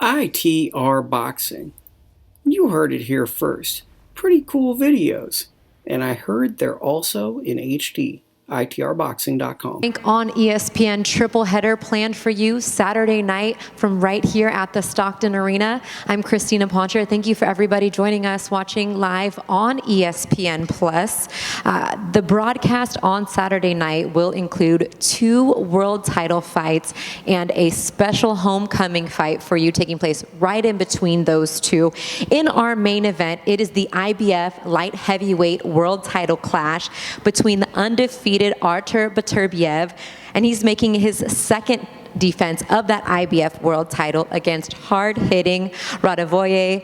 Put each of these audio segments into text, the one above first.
ITRBoxing. You heard it here first. Pretty cool videos. And I heard they're also in HD. ITRBoxing.com. On ESPN, triple header planned for you Saturday night from right here at the Stockton Arena. I'm Christina Poncher. Thank you for everybody joining us watching live on ESPN+. The broadcast on Saturday night will include 2 world title fights and a special homecoming fight for you taking place right in between those two. In our main event, it is the IBF light heavyweight world title clash between the undefeated Artur Beterbiev, and he's making his second defense of that IBF world title against hard-hitting Radivoje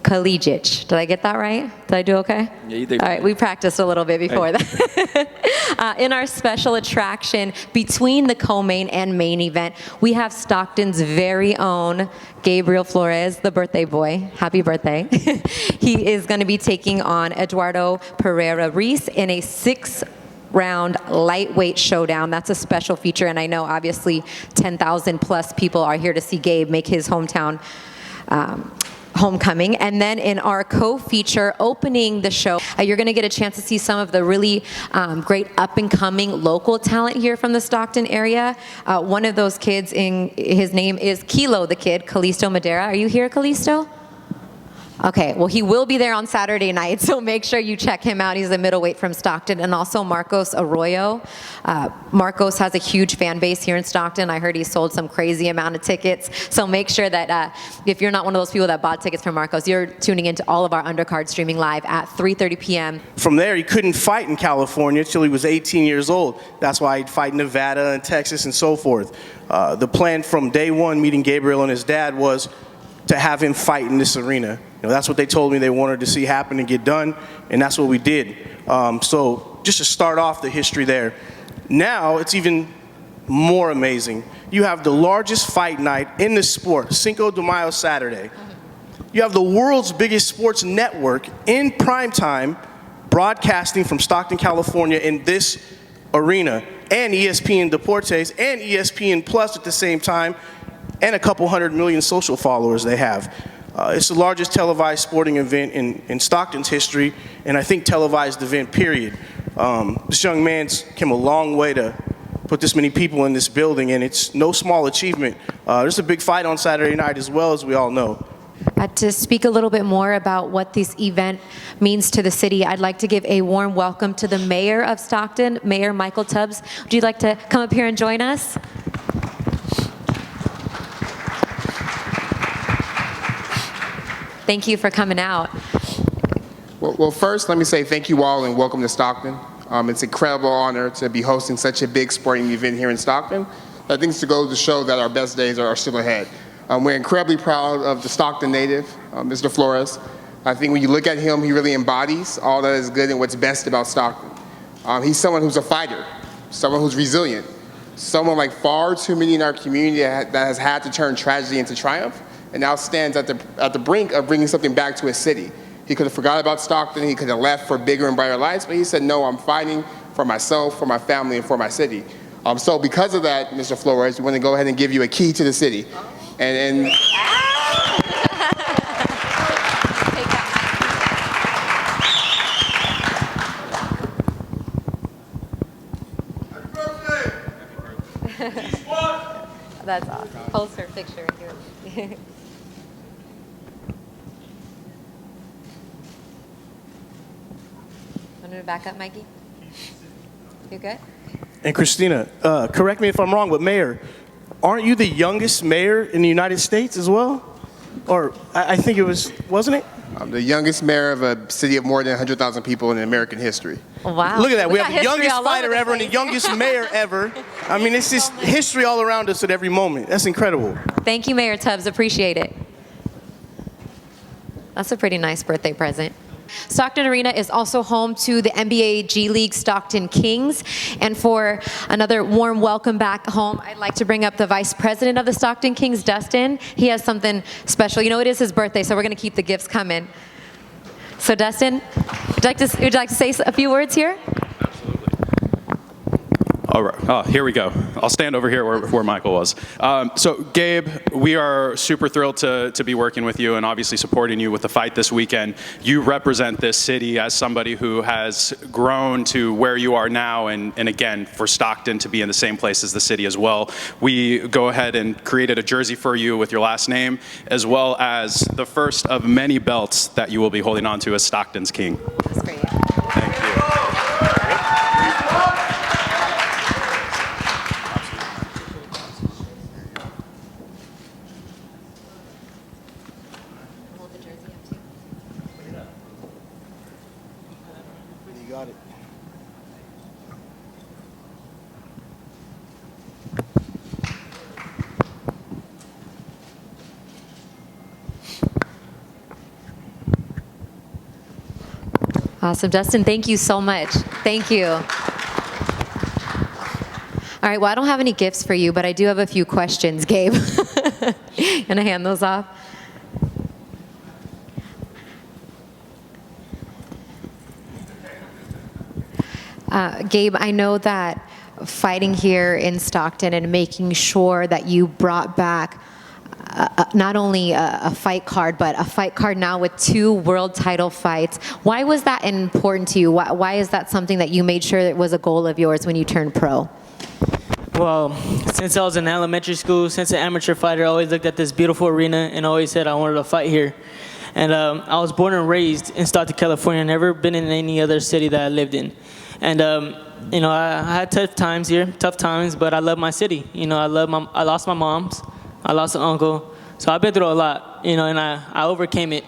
Kalijic. Did I get that right? Did I do okay? Yeah, you did. All right, we practiced a little bit before that. In our special attraction between the co-main and main event, we have Stockton's very own Gabriel Flores, the birthday boy. Happy birthday. He is going to be taking on Eduardo Pereira Reis in a 6-round lightweight showdown. That's a special feature, and I know obviously 10,000 plus people are here to see Gabe make his hometown homecoming. And then in our co-feature opening the show, you're going to get a chance to see some of the really great up-and-coming local talent here from the Stockton area. One of those kids, his name is Kilo the Kid, Calisto Madera. Are you here, Calisto? Okay, well, he will be there on Saturday night, so make sure you check him out. He's a middleweight from Stockton. And also Marcos Arroyo. Marcos has a huge fan base here in Stockton. I heard he sold some crazy amount of tickets. So make sure that if you're not one of those people that bought tickets for Marcos, you're tuning into all of our undercard streaming live at 3:30 p.m. From there, he couldn't fight in California until he was 18 years old. That's why he'd fight in Nevada and Texas and so forth. The plan from day one, meeting Gabriel and his dad, was to have him fight in this arena. That's what they told me they wanted to see happen and get done, and that's what we did. So just to start off the history there, now it's even more amazing. You have the largest fight night in the sport, Cinco de Mayo Saturday. You have the world's biggest sports network in prime time broadcasting from Stockton, California in this arena, and ESPN Deportes and ESPN Plus at the same time, and a couple 100 million social followers they have. It's the largest televised sporting event in Stockton's history, and I think televised event, period. This young man's came a long way to put this many people in this building, and it's no small achievement. There's a big fight on Saturday night as well, as we all know. To speak a little bit more about what this event means to the city, I'd like to give a warm welcome to the mayor of Stockton, Mayor Michael Tubbs. Would you like to come up here and join us? Thank you for coming out. Well, first, let me say thank you all and welcome to Stockton. It's an incredible honor to be hosting such a big sporting event here in Stockton. I think it's to go to show that our best days are still ahead. We're incredibly proud of the Stockton native, Mr. Flores. I think when you look at him, he really embodies all that is good and what's best about Stockton. He's someone who's a fighter, someone who's resilient, someone like far too many in our community that has had to turn tragedy into triumph, and now stands at the brink of bringing something back to his city. He could have forgot about Stockton, he could have left for bigger and brighter lights, but he said, no, I'm fighting for myself, for my family, and for my city. So because of that, Mr. Flores, we want to go ahead and give you a key to the city. And That's awesome. Poster picture here. Want to back up, Mikey? You good? And Christina, correct me if I'm wrong, but Mayor, aren't you the youngest mayor in the United States as well? Or I think it was, wasn't it? I'm the youngest mayor of a city of more than 100,000 people in American history. Wow. Look at that. We have the youngest all fighter over the ever and the youngest mayor ever. I mean, it's just history all around us at every moment. That's incredible. Thank you, Mayor Tubbs. Appreciate it. That's a pretty nice birthday present. Stockton Arena is also home to the NBA G League Stockton Kings. And for another warm welcome back home, I'd like to bring up the Vice President of the Stockton Kings, Dustin. He has something special. You know, it is his birthday, so we're going to keep the gifts coming. So Dustin, would you like to say a few words here? All right. Oh, here we go. I'll stand over here where Michael was. So, Gabe, we are super thrilled to be working with you and obviously supporting you with the fight this weekend. You represent this city as somebody who has grown to where you are now, and again, for Stockton to be in the same place as the city as well. We go ahead and created a jersey for you with your last name, as well as the first of many belts that you will be holding on to as Stockton's King. That's great. Thank you. You got it. Awesome. Dustin, thank you so much. Thank you. All right, well, I don't have any gifts for you, but I do have a few questions, Gabe. Gonna hand those off? Gabe, I know that fighting here in Stockton and making sure that you brought back not only a fight card, but a fight card now with 2 world title fights. Why was that important to you? Why is that something that you made sure that was a goal of yours when you turned pro? Well, since I was in elementary school, since an amateur fighter, I always looked at this beautiful arena and always said I wanted to fight here. And I was born and raised in Stockton, California. Never been in any other city that I lived in. And you know, I had tough times here, but I love my city. You know, I lost my moms, I lost an uncle, so I've been through a lot. You know, and I overcame it.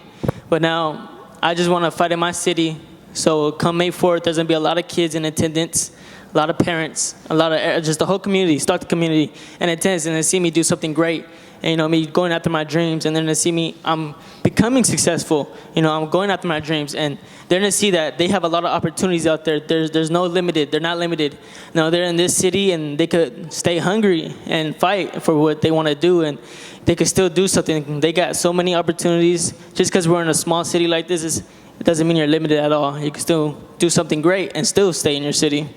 But now I just want to fight in my city. So come May 4th, there's gonna be a lot of kids in attendance, a lot of parents, a lot of just the whole community, Stockton community, in attendance, and they see me do something great. And, you know, me going after my dreams, and then to see me, I'm becoming successful. You know, I'm going after my dreams, and they're gonna see that they have a lot of opportunities out there. There's no limited. They're not limited. No, they're in this city, and they could stay hungry and fight for what they want to do, and they could still do something. They got so many opportunities. Just because we're in a small city like this, it doesn't mean you're limited at all. You can still do something great and still stay in your city.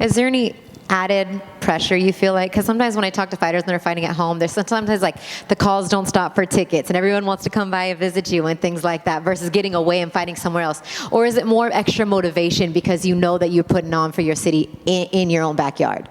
Is there any added pressure you feel like? Because sometimes when I talk to fighters and they're fighting at home, there's sometimes like the calls don't stop for tickets and everyone wants to come by and visit you and things like that versus getting away and fighting somewhere else. Or is it more extra motivation because you know that you're putting on for your city in your own backyard?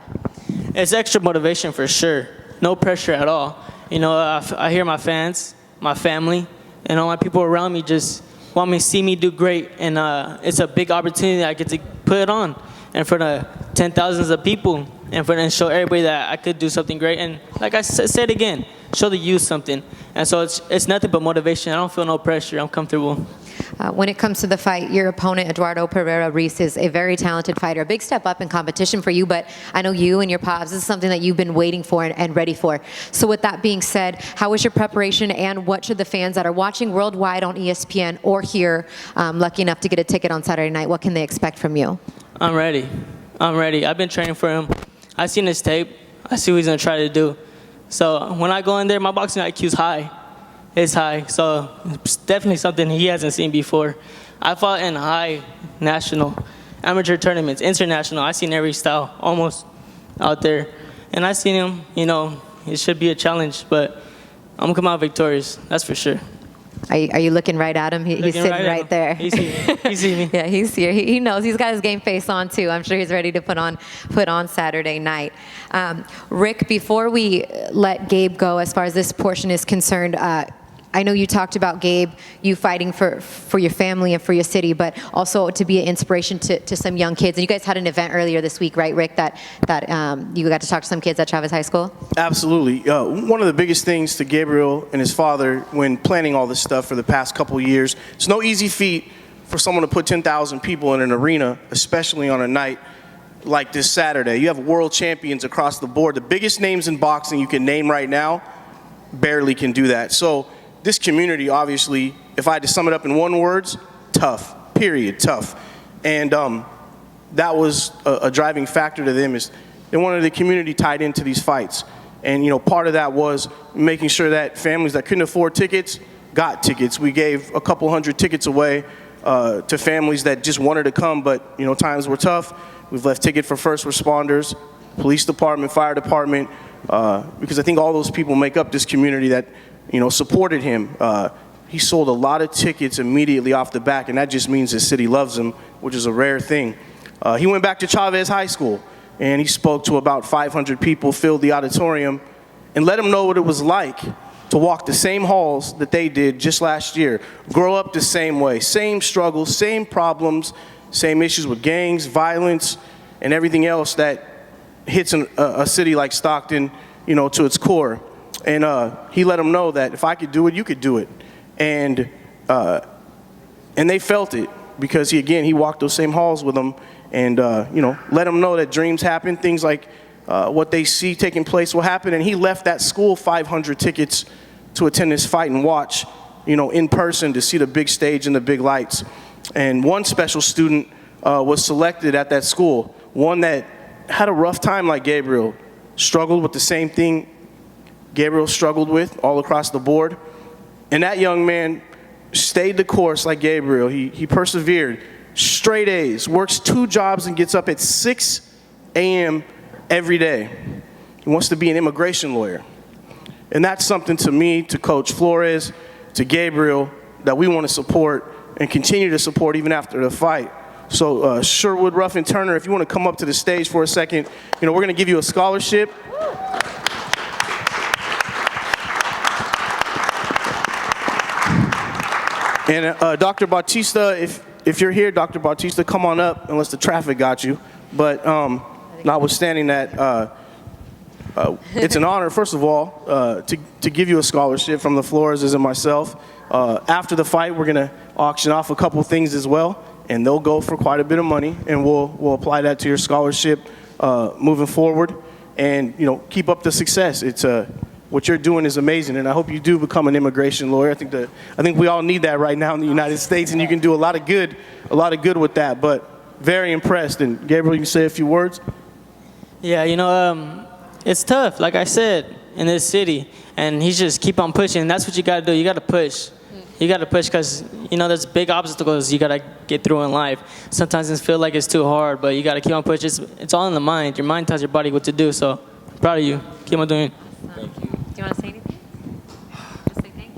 It's extra motivation for sure. No pressure at all. You know, I hear my fans, my family, and all my people around me just want me to see me do great. And it's a big opportunity I get to put it on in front of 10,000s of people and show everybody that I could do something great. And like I said again, show the youth something. And so it's nothing but motivation. I don't feel no pressure. I'm comfortable. When it comes to the fight, your opponent, Eduardo Pereira Reese, is a very talented fighter. A big step up in competition for you, but I know you and your pops, this is something that you've been waiting for and ready for. So with that being said, how was your preparation, and what should the fans that are watching worldwide on ESPN or here, lucky enough to get a ticket on Saturday night, what can they expect from you? I'm ready. I've been training for him. I've seen his tape. I see what he's going to try to do. So when I go in there, my boxing IQ's high. It's high. So it's definitely something he hasn't seen before. I fought in high national, amateur tournaments, international. I've seen every style almost out there. And I've seen him, you know, it should be a challenge, but I'm going to come out victorious. That's for sure. Are you looking right at him? He's sitting right there. He see me. Yeah, he's here. He knows. He's got his game face on too. I'm sure he's ready to put on Saturday night. Rick, before we let Gabe go, as far as this portion is concerned, I know you talked about, Gabe, you fighting for your family and for your city, but also to be an inspiration to some young kids. And you guys had an event earlier this week, right, Rick, that you got to talk to some kids at Travis High School? Absolutely. One of the biggest things to Gabriel and his father when planning all this stuff for the past couple of years, it's no easy feat for someone to put 10,000 people in an arena, especially on a night like this Saturday. You have world champions across the board. The biggest names in boxing you can name right now barely can do that. So this community, obviously, if I had to sum it up in one word, tough, period, tough. And that was a driving factor to them, is they wanted the community tied into these fights. And, you know, part of that was making sure that families that couldn't afford tickets got tickets. We gave a couple hundred tickets away to families that just wanted to come, but, you know, times were tough. We've left ticket for first responders, police department, fire department, because I think all those people make up this community that, supported him. He sold a lot of tickets immediately off the back, and that just means the city loves him, which is a rare thing. He went back to Chavez High School, and he spoke to about 500 people, filled the auditorium, and let them know what it was like to walk the same halls that they did just last year, grow up the same way, same struggles, same problems, same issues with gangs, violence, and everything else that hits a city like Stockton, to its core. And he let them know that if I could do it, you could do it. And they felt it because he walked those same halls with them, and let them know that dreams happen, things like what they see taking place will happen. And he left that school 500 tickets to attend this fight and watch, in person, to see the big stage and the big lights. And one special student was selected at that school, one that had a rough time like Gabriel, struggled with the same thing Gabriel struggled with all across the board. And that young man stayed the course like Gabriel. He persevered, straight A's, works 2 jobs and gets up at 6 a.m. every day. He wants to be an immigration lawyer. And that's something to me, to Coach Flores, to Gabriel, that we want to support and continue to support even after the fight. So Sherwood Ruffin Turner, if you want to come up to the stage for a second, we're going to give you a scholarship. And Dr. Bautista, if you're here, Dr. Bautista, come on up, unless the traffic got you. But notwithstanding that, it's an honor, first of all, to give you a scholarship from the Flores and myself. After the fight, we're going to auction off a couple things as well, and they'll go for quite a bit of money, and we'll apply that to your scholarship moving forward. And keep up the success. It's what you're doing is amazing, and I hope you do become an immigration lawyer. I think we all need that right now in the United States, and you can do a lot of good with that. But very impressed. And Gabriel, you can say a few words. Yeah, it's tough, like I said, in this city, and he's just keep on pushing. That's what you got to do. You got to push. You got to push because, there's big obstacles you got to get through in life. Sometimes it feels like it's too hard, but you got to keep on pushing. It's all in the mind. Your mind tells your body what to do, so I'm proud of you. Keep on doing it. Thank you. Do you want to say anything? Just say thank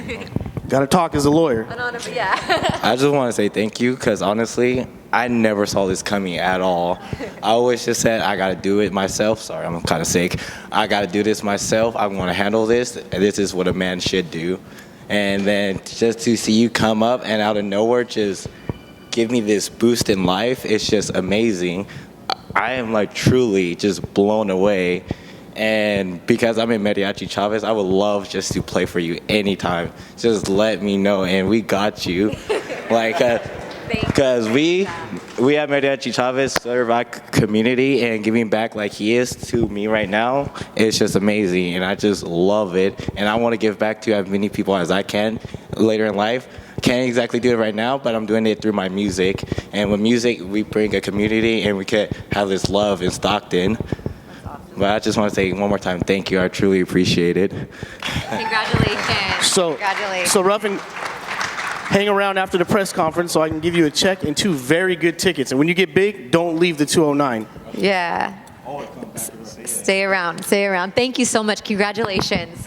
you. Got to talk as a lawyer. An honor, but yeah. I just want to say thank you because honestly, I never saw this coming at all. I always just said, I got to do it myself. Sorry, I'm kind of sick. I got to do this myself. I want to handle this. And this is what a man should do. And then just to see you come up and out of nowhere just give me this boost in life, it's just amazing. I am like truly just blown away. And because I'm in Mariachi Chavez, I would love just to play for you anytime. Just let me know, and we got you. Because we at Mariachi Chavez serve our community, and giving back like he is to me right now, it's just amazing, and I just love it. And I want to give back to as many people as I can later in life. Can't exactly do it right now, but I'm doing it through my music. And with music, we bring a community, and we can have this love in Stockton. But I just want to say one more time, thank you. I truly appreciate it. Congratulations. So Ruffin, hang around after the press conference so I can give you a check and 2 very good tickets. And when you get big, don't leave the 209. Yeah. Stay around. Thank you so much. Congratulations.